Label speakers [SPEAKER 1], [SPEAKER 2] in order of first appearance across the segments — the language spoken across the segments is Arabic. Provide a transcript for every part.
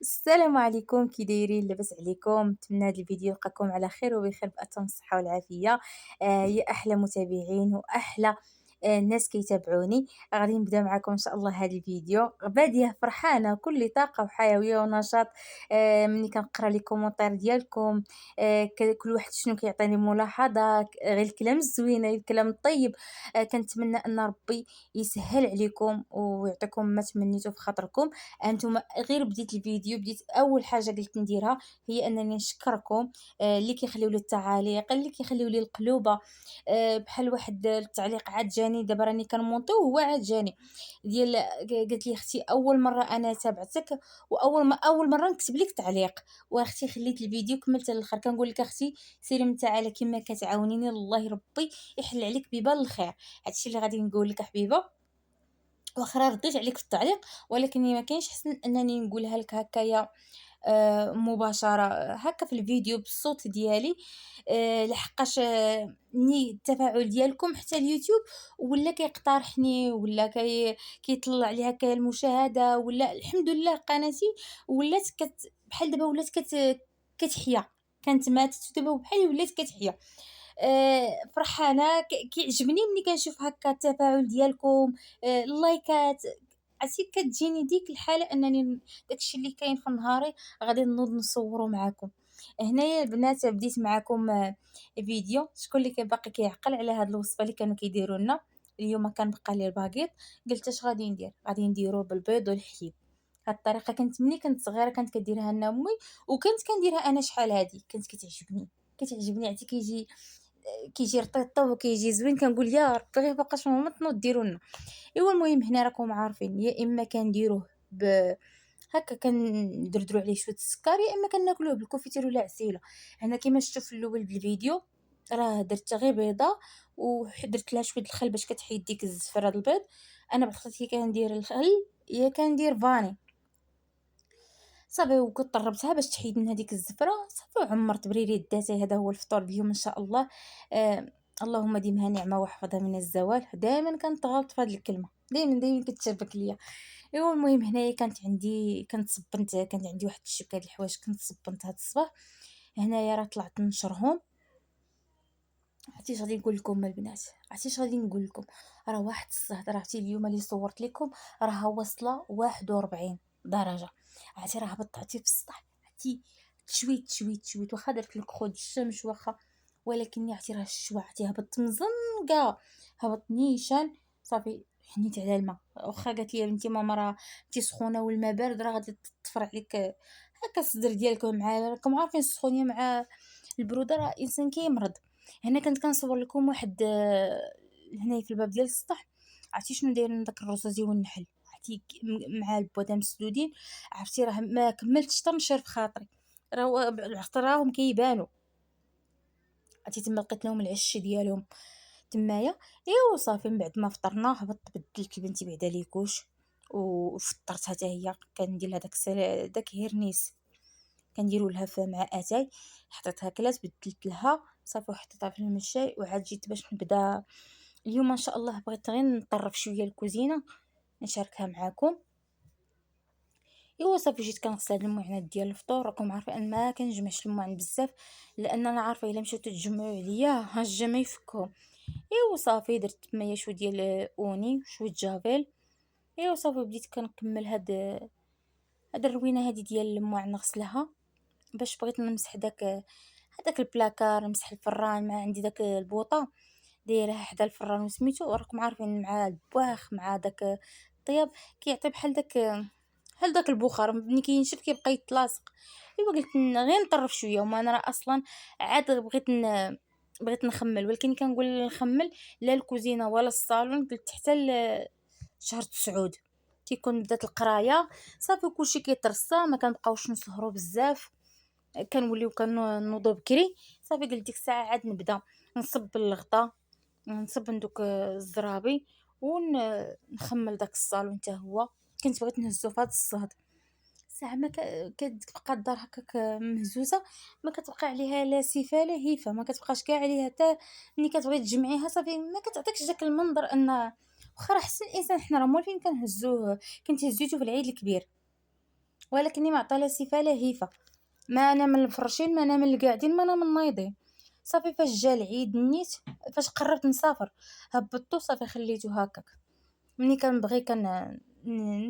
[SPEAKER 1] السلام عليكم، كي دايرين؟ لاباس عليكم؟ نتمنى هذا الفيديو يلقاكم على خير وبخير بأتم الصحة والعافية. يا احلى متابعين واحلى الناس كيتابعوني. غادي نبدا معكم ان شاء الله هذا الفيديو باديه فرحانه كل طاقه وحيويه ونشاط. ملي كنقرا لي كومونتير ديالكم، كل واحد شنو كيعطيني ملاحظه، غير الكلام الزوينه الكلام الطيب. كنتمنى ان ربي يسهل عليكم ويعطيكم ما تمنيتو في خاطركم. انتم غير بديت الفيديو، بديت اول حاجه قلت نديرها هي انني نشكركم، اللي كيخليو لي التعاليق، اللي كيخليو لي القلوبه. بحال واحد التعليق عاد جاني دابا راني كنمونطي وهو عاد جاني ديال قالت لي اختي اول مره انا تابعتك، اول مره نكتب لك تعليق، واختي خليت الفيديو كملت للاخر. كنقول لك اختي سيري من تعالى كما كتعاونيني، الله ربي يحل عليك بيبان الخير. هادشي اللي غادي نقول لك حبيبه. واخا رديت عليك في التعليق، ولكني ما كاينش حسن انني نقولها لك هكايا مباشره هكا في الفيديو بالصوت ديالي. لحقاش ني التفاعل ديالكم حتى اليوتيوب ولا كيقترحني ولا كيطلع لي هكايا المشاهده، ولا الحمد لله قناتي ولات بحال دابا ولات كتحيا. كانت ماتت ودابا بحال ولات كتحيا. فرحانة كيعجبني ملي كنشوف هكا التفاعل ديالكم، اللايكات. عرفتي كتجيني ديك الحالة أنني داكشي اللي كاين في نهاري غادي نوض نصورو معاكم. هنايا البنات بديت معاكم فيديو. شكون اللي باقي كيعقل على هاد الوصفة اللي كانوا كيديروا لنا؟ اليوم كان بقى لي الباكيط، قلت اش غادي ندير؟ غادي نديرو بالبيض والحليب. هاد الطريقة كانت ملي كنت صغيرة كانت كديرها لنا امي، وكنت كنديرها انا شحال هادي كانت كتعجبني عرفتي كيجي رطيطو وكيجي زوين. كنقول يا ربي غير باقاش ماما تنوض ديروا لنا. ايوا المهم هنا راكم عارفين يا اما كنديروه هكا كندردروا عليه شويه السكر، يا اما كناكلوه بالكونفيتير ولا عسيله. هنا كيما شفتوا في الاول بالفيديو راه درت غير بيضه ودرت لها شويه الخل باش كتحيد ديك الزفره د البيض. انا بختي كندير الخل يا كندير فاني صافي، وكطربتها باش تحيد من هذيك الزفره صافي، وعمرت بريري داتي. هذا هو الفطور اليوم ان شاء الله. اللهم ديمها نعمه واحفظها من الزوال. دائما كنت غلط في هذه الكلمه، دائما كتشابك ليا. ايوا المهم هنايا كانت عندي واحد الشبكه د الحوايج كنت صبنت هاد الصباح. هنايا راه طلعت نشرهم. عرفتي اش غادي نقول لكم البنات؟ عرفتي اش غادي نقول لكم؟ راه واحد الصهد، راه عرفتي اليوم اللي صورت لكم راه واصله 41 درجه. عرفتي راه هبطت عرفتي في السطح، عرفتي تشويت واخا درت لك خود الشمس واخا، ولكن عرفتي راه الشوا عرفتي هبطت مزنقه، هبط نيشان. صافي حنيت على الماء، واخا قالت لي بنتي ماما راه انتي سخونه والماء بارد راه غادي تطفر عليك هكا الصدر ديالكم. مع راكم عارفين السخونيه مع البروده راه الانسان كيمرض. هنا كنت كنصور لكم واحد هنايا في الباب ديال السطح. عرفتي شنو دايرين داك الرصاصي والنحل؟ عرفتي مع البوده مسدودين. عرفتي راه ما كملتش حتى نشير في خاطري، العطر راهم كيبانوا. عرفتي تما لقيت لهم العش ديالهم تمايا. ايوا صافي من بعد ما فطرنا هبطت بدلت لبنتي بعدا ليكوش وفطرتها حتى هي. كندير لها داك هيرنيس كنديروا لها مع اتاي. حطيتها كلات بدلت لها صافي وحطيتها في المشاي وعاد جيت باش نبدا اليوم ان شاء الله. بغيت غير نطرف شويه الكوزينه نشاركها معكم. ايوا صافي جيت كنغسل هاد المعانات ديال الفطور. راكم عارفين انا ما كنجمعش المعن بزاف، لان انا عارفه الا مشيتو تجمعوا عليا ها الجمع يفكهم. ايوا صافي درت مية شويه ديال اوني وشويه جافيل. ايوا صافي بديت كنكمل هاد الروينه هادي ديال المعن نغسلها. باش بغيت نمسح هداك البلاكار، نمسح الفران. مع عندي داك البوطه دايرها حدا الفران وسميتو راكم عارفين مع البواخ مع داك الطياب كيعطي بحال داك البخار ملي كينشف كيبقى يتلاصق. ايوا قلت غير نطرف شويه، وما انا راه اصلا عاد بغيت نخمل، ولكن كنقول نخمل لا الكوزينه ولا الصالون. قلت حتى شهر تسعود كيكون بدات القرايه صافي كلشي كيترصى ما كنبقاوش نسهروا بزاف، كنوليو كنوضو بكري. صافي قلت ديك الساعه عاد نبدا نصب الغطا، نصب ندوك الزرابي ونخمل داك الصالون حتى هو. كنت بغيت نهزو في هاد الصهد ساعه ما كتبقى الدار هكاك مهزوزه، ما كتبقى عليها لا سيفه لا هيفه، ما كتبقاش كاع عليها حتى ملي كتبغي تجمعيها صافي ما كتعطيكش داك المنظر. ان واخا راه حسن الانسان حنا راه مولفين كنهزوه كنتهزيتو في العيد الكبير. ولكني معطى لها صفة لهيفة، ما أنا من الفرشين، ما أنا من القاعدين، ما أنا من النايضين. صافي فاش جا العيد نيت، فاش قررت نسافر هبطتو صافي خليتو هكاك. ملي كنبغي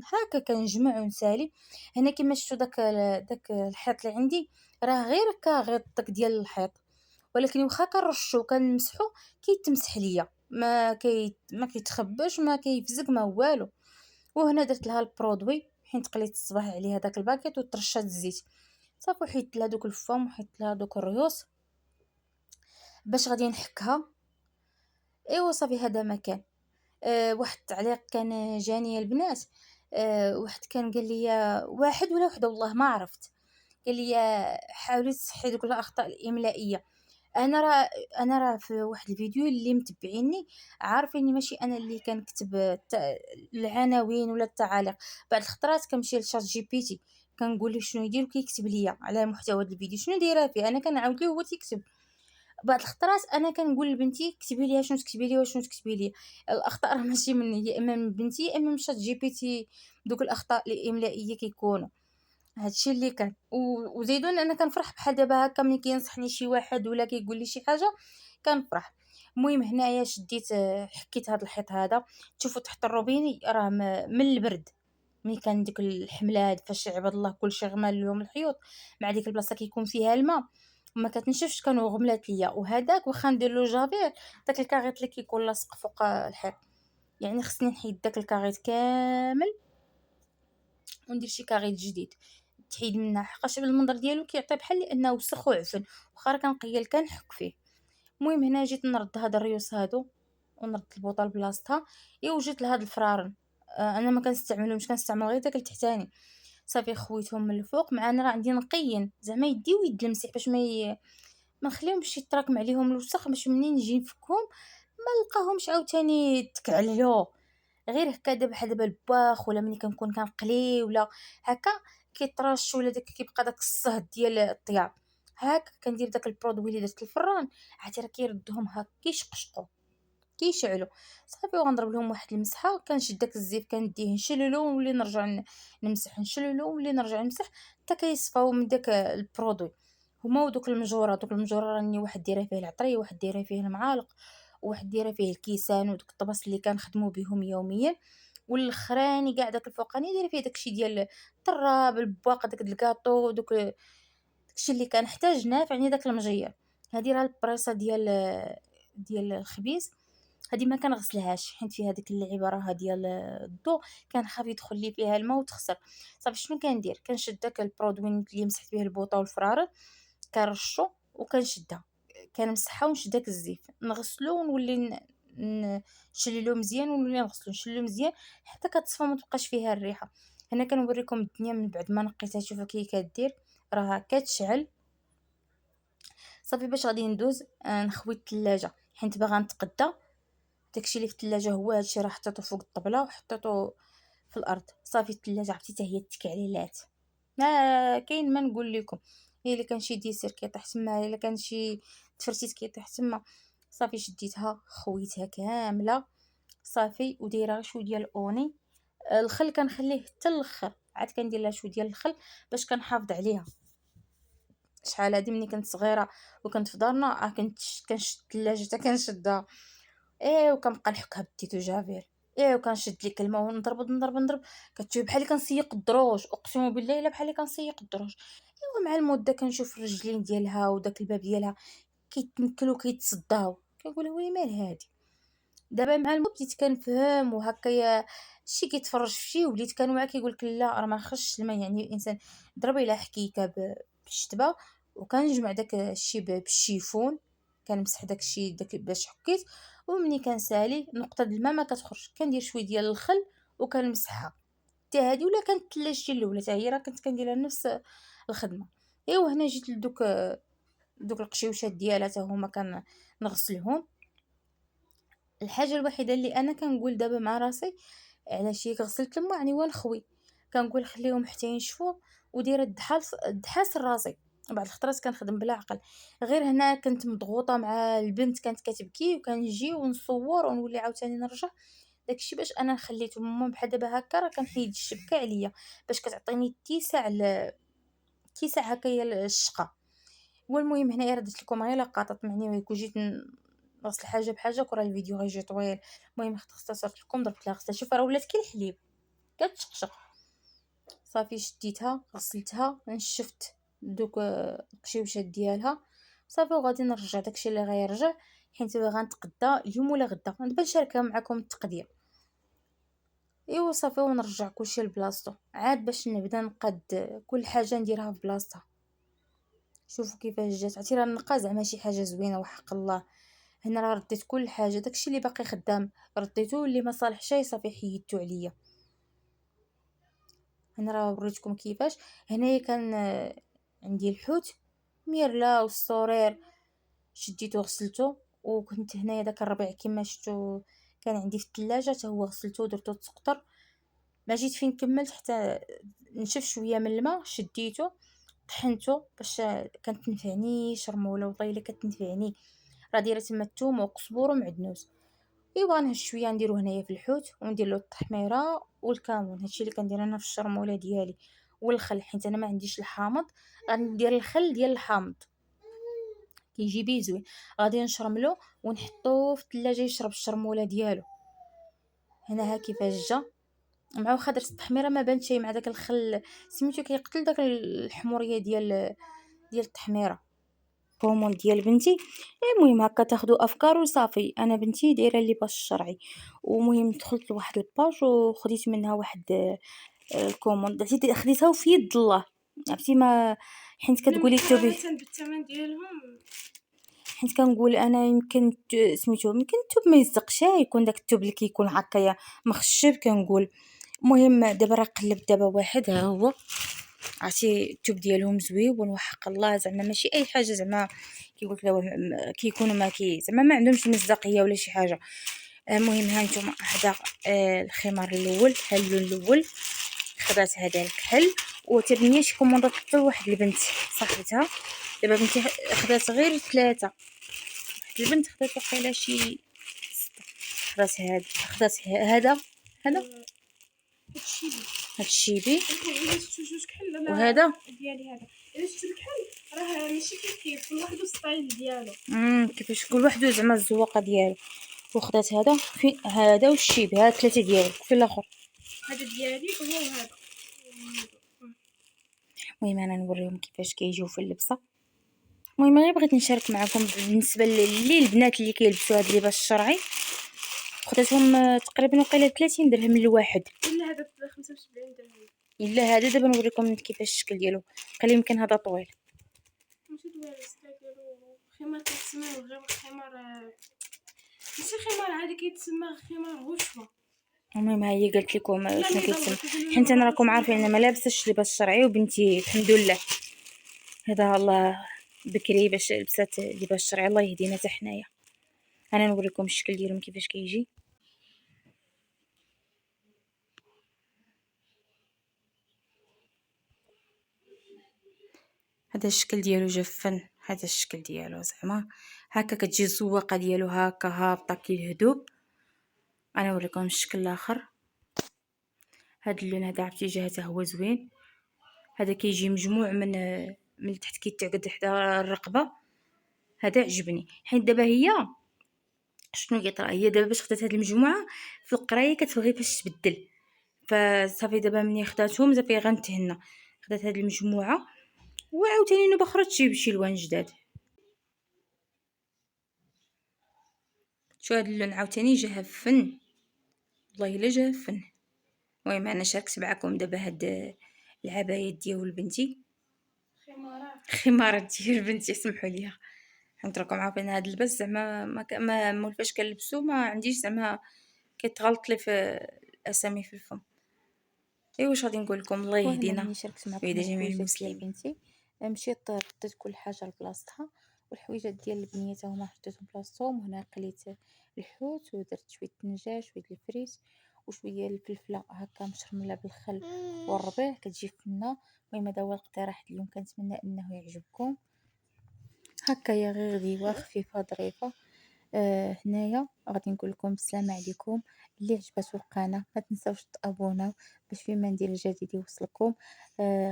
[SPEAKER 1] هكا كنجمع ونسالي. هنا كيما شفتو داك الحيط اللي عندي راه غير كاغيط داك ديال الحيط، ولكن واخا كنرشو كنمسحو كيتمسح ليا، ما كيتخباش، ما كيفزق، ما والو. وهنا درت لها البرودوي، حيت قليت الصباح عليها داك الباكيط وترشات الزيت. صافي وحيدت لها دوك الفوم وحيدت لها دوك الريوس باش غادي نحكها. ايوا صافي هذا مكان. واحد التعليق كان جاني البنات. واحد كان قال لي، واحد ولا وحده والله ما عرفت، قال لي حاولي تصحي دوك الاخطاء الاملائيه. انا راه انا راه في واحد الفيديو اللي متبعيني عارفيني ماشي انا اللي كنكتب العناوين ولا التعاليق. بعض الخطرات كنمشي لشات جي بي تي كنقول له شنو يدير وكيكتب ليا على محتوى الفيديو شنو دايره فيه، انا كنعاود ليه هو تيكتب. بعض الخطرات انا كنقول لبنتي كتبي لي شنو تكتبي لي وشنو تكتبي لي. الاخطاء راه ماشي مني، يا اما من بنتي يا اما من شات جي بي تي. دوك الاخطاء الاملائيه كيكونوا هادشي اللي كان وزيدون انا كنفرح بحال دابا هكا ملي كينصحني شي واحد ولا كيقول لي شي حاجه كنفرح. المهم هنايا شديت حكيت هاد الحيط هذا. تشوفوا تحت الروبيني راه من البرد، ملي كان ديك الحمله هاد فاش عباد الله كلشي غمال لهم الحيوط مع ديك البلاصه كيكون فيها الماء وما كتنشفش كانوا غملات ليا. وهذاك واخا ندير له جافير داك الكاريط اللي كيكون لاصق فوق الحيط، يعني خصني نحيد داك الكاريط كامل وندير شي كاريط جديد تحيد منها، حقاش بالمنظر ديالو كيعطي بحال انه وسخ وعفن واخا راه كنقيل كنحك فيه. المهم هنا جيت نرد هاد الريوس هادو ونرد البوطه لبلاصتها. وجيت لهاد الفرارن. انا ما كنستعملهمش، كنستعمل غير داك التحتاني. صافي خويتهم من الفوق مع انا راه عندي نقيين زعما يدي ويد المسيح باش ما نخليهمش يتراكم عليهم الوسخ باش منين نجي نفكهم ما نلقاهمش عاوتاني تكعللو. غير هكا دابا بحال دابا الباخ ولا ملي كنكون كنقلي ولا هكا كيطرش ولا داك كيبقى داك الصهد ديال الطياب هاك كندير داك البرودوي اللي درت الفران عاد راه كيردهم هكا كيشقشقوا كيشعلوا. صافي وغنضرب لهم واحد المسحه كنشد داك الزيت كنديه نشللو ونولي نرجع نمسح نشللو ونولي نرجع نمسح حتى كيصفاو من داك البرودوي. هما ودوك المجوره، دوك المجوره راني واحد دايره فيه العطري واحد دايره فيه المعالق وواحد دايره فيه الكيسان ودوك الطباس اللي كنخدمو بهم يوميا. والاخراني كاع داك الفوقاني دايره فيه داكشي ديال الطراب البواق داك الكاطو داكشي اللي كنحتاج نافع يعني داك المجير. هادي راه البريصه ديال الخبيز. هادي ما كنغسلهاش حيت فيها ديك العباره ديال الضو كنخاف يدخل لي فيها الماء وتخسر. صافي شنو كندير كنشد داك البرودوي اللي مسحت به البوطه والفرارة كنرشو وكنشدها كنمسحها ونشد داك الزيت نغسلو ونولي نشللو مزيان ونولي نغسلو نشللو مزيان حتى كتصفى ما تبقاش فيها الريحه. هنا كنوريكم الدنيا من بعد ما نقيتها شوفوا كي كدير راها كتشعل. صافي باش غادي ندوز نخوي الثلاجه حيت باغا نتقدى. داكشي اللي في الثلاجه هو هادشي راه حطيته فوق الطبله وحطيته في الارض. صافي الثلاجه عرفتي حتى هي التكعليلات ما كاين ما نقول لكم. هي اللي كان شي ديسير كيطيح تما الا كان شي تفرتيت كيطيح تما. صافي شديتها خويتها كامله صافي ودايره غير شويه ديال الاوني. الخل كنخليه حتى الاخر عاد كندير لها شويه ديال الخل باش كنحافظ عليها. شحال هادي ملي كنت صغيره وكنت في دارنا كنشد الثلاجه حتى كنشدها. وكنبقى نحكها بالتيتو جافير. وكنشد ليك الماء ونضرب نضرب نضرب كتشوف بحال اللي كنسيق الدروج اقسم بالله الا بحال اللي كنسيق الدروج. مع المده كنشوف الرجلين ديالها وداك الباب ديالها كيتنكلوا كيتصداو كنقول ويلي مال هادي. دابا مع المده بديت كنفهم وهكايا شي كيتفرج في شي وليت كنوعى كيقول لك لا راه ما خصش الماء يعني الانسان ضربي على حكيكه بالشتبه وكنجمع داك الشي بالشيفون كنمسح داك الشي داك باش حكيت. ومني كنسالي نقطه الماء ما كتخرج كندير شويه ديال الخل وكنمسحها حتى هادي. ولا كانت الثلاجتي الاولى حتى هي راه كنت كنديرها نفس الخدمه. هنا جيت دوك القشيوشات ديالها حتى هما كنغسلهم. الحاجه الوحيده اللي انا كنقول دابا مع راسي علاش هيك غسلت الماء يعني ونخوي كنقول خليهم حتى ينشفوا ودير الدحاس راسي. بعض الخطرات كنخدم بلا عقل. غير هنا كنت مضغوطه مع البنت كانت كتبكي وكنجي ونصور ونولي عاوتاني نرجع داكشي باش انا خليته. المهم بحال دابا هكا راه كنحيد الشبكه عليا باش كتعطيني اتساع هكايا للشقه. والمهم هنايا راه درت لكم غير لقطات معني ويكون جيت نغسل حاجه بحاجه كره الفيديو غيجي طويل. المهم اختصرت لكم درت لها غسله. شوف راه ولات كي الحليب كتشقشق. صافي شديتها غسلتها نشفت دوك القشيوشات ديالها صافي وغادي نرجع داكشي اللي غيرجع حيت غنتقدا اليوم ولا غدا. دابا نشاركها معكم التقدير. ايوا صافي ونرجع كلشي لبلاصتو عاد باش نبدا نقاد كل حاجه نديرها في بلاصتها. شوفوا كيفاش جات عرفتي راه النقا زعما شي حاجه زوينه وحق الله. هنا راه رديت كل حاجه داكشي اللي باقي خدام رديتو اللي ما صالحش صافي حيدتو عليا. هنا راه وريتكم كيفاش. هنايا كان عندي الحوت ميرلا والصورير شديتو غسلتو. وكنت هنايا داك الربيع كما شفتو كان عندي في الثلاجه حتى هو غسلتو ودرتو تسقطر. ما جيت فين كملت حتى نشف شويه من الماء شديتو طحنتو باش كانت تنفعني شرموله وطيله كتنفعني. راه دايره تما الثوم وقزبور ومعدنوس. ايوا نهز شويه نديرو هنايا في الحوت وندير له التحميره والكمون. هادشي اللي كندير انا في الشرموله ديالي. والخل حيت انا ما عنديش الحامض غندير الخل ديال الحامض كيجي بيه زوين. غادي نشرملو ونحطوه في الثلاجه يشرب الشرموله ديالو. هنا ها كيفاش جا مع واخا درت التحميره ما بانت شي مع داك الخل سميتو كيقتل داك الحموريه ديال التحميره. الهرمون ديال بنتي. المهم هكا تاخدوا افكار وصافي. انا بنتي دايره لي باش شرعي. ومهم دخلت لواحد الباج وخديت منها واحد الكوموند خديتها في يد الله. عرفتي ما حيت كتقولي توبي
[SPEAKER 2] بالثمن ديالهم.
[SPEAKER 1] حيت كنقول انا يمكن سميتو يمكن التوب ما يصدقش يكون داك التوب اللي كيكون هكايا مخشب كنقول. المهم دابا راه قلبت دابا واحد ها هو عرفتي التوب ديالهم زويون وحق الله زعما ماشي اي حاجه زعما كيقول لك كيكونوا ما زعما ما عندهمش مصداقيه ولا شي حاجه. المهم ها نتوما هذا الخمار الاول ها اللون الاول خدات هذا الكحل وتبنيه شي كوموندات حتى واحد البنت صاحبتها. دابا بنتي خدات غير 3. واحد البنت خدات وقيلا شي 6. خدات هذا خدات هذا هادشي وهذا
[SPEAKER 2] ديالي هذا الا شفتو الكحل راه ماشي كيف كل واحد ستايل ديالو.
[SPEAKER 1] كيفاش كل واحد زعما الزواقه ديالو. وخدات هذا في هذا والشيبي هاد 3 ديالك في الاخر
[SPEAKER 2] هذا ديالي وهو هذا.
[SPEAKER 1] المهم انا نوريهم كيفاش كيجيو في اللبسه. المهم غير بغيت نشارك معكم بالنسبه للبنات اللي كيلبسوا هذا اللباس الشرعي. خداتهم تقريبا وقيله 30 درهم لواحد.
[SPEAKER 2] الا هذا 75 درهم.
[SPEAKER 1] الا هذا دابا نوريكم كيفاش الشكل ديالو. قال يمكن هذا طويل
[SPEAKER 2] ماشي دوير الستايل ديالو خمار كيتسمى غير خمار ماشي خمار عادي كيتسمى خمار هشوه.
[SPEAKER 1] المهم ها هي قالت لكم شنو كيتسمى حيت انا راكم عارفين انا ما لابسش لباس شرعي وبنتي الحمد لله هذا الله بكري باش لبسات لباس شرعي الله يهدينا حتى حنايا. انا نوريكم الشكل ديالهم كيفاش كيجي. هذا الشكل ديالو جفن. هذا الشكل ديالو زعما هكا كتجي الزواقه ديالو هكا هابطه كي الهدوب. انا نوريكم الشكل الاخر. هذا اللون هذا عرفتي جا حتى هو زوين. هذا كيجي مجموع من تحت كيتعقد حدا الرقبه. هذا عجبني حيت دابا هي شنو كيطرا هي دابا باش خدات هاد المجموعه في القرايه كتبغي باش تبدل. فصافي دابا ملي خداتهم صافي غنتهنى خدات هاد المجموعه وعاوتاني نوبه اخرى تجيب شي لوان جداد. شو هاد اللون عاوتاني جا فن والله الا جا فن. المهم انا شاركت معكم دابا هاد العبايات ديال بنتي خمارات ديال بنتي سمحوا لي حيت راكم عارفين هاد اللباس زعما ما مولفاش كنلبسو ما عنديش زعما كيتغلط لي في الاسامي في الفم. ايوا واش غادي نقول لكم الله يهدينا
[SPEAKER 3] ملي شاركت معكم
[SPEAKER 1] ويهدي جميع
[SPEAKER 3] الحويجات ديال
[SPEAKER 1] المسلمين.
[SPEAKER 3] بنتي مشيت رديت كل حاجه لبلاصتها. والحويجات ديال البنيه تا هما حطيتهم بلاصتهم. وهنا قليت الحوت ودرت شويه الدجاج شويه الفريت وشويه الفلفله هكا مشرمله بالخل والربيع كتجي فنه. المهم هذا هو الاقتراح اليوم كنتمنى انه يعجبكم. هكا يا غير غديوه خفيفه ظريفه هنايا غادي نقول لكم السلام عليكم. اللي عجبته القناة ما تنساوش تابوناو باش فيما ندير الجديد يوصلكم.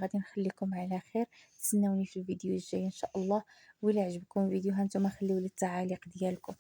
[SPEAKER 3] غادي نخليكم على خير، تسناوني في الفيديو الجاي ان شاء الله. وإلا عجبكم الفيديو هانتوما خليولي التعاليق ديالكم.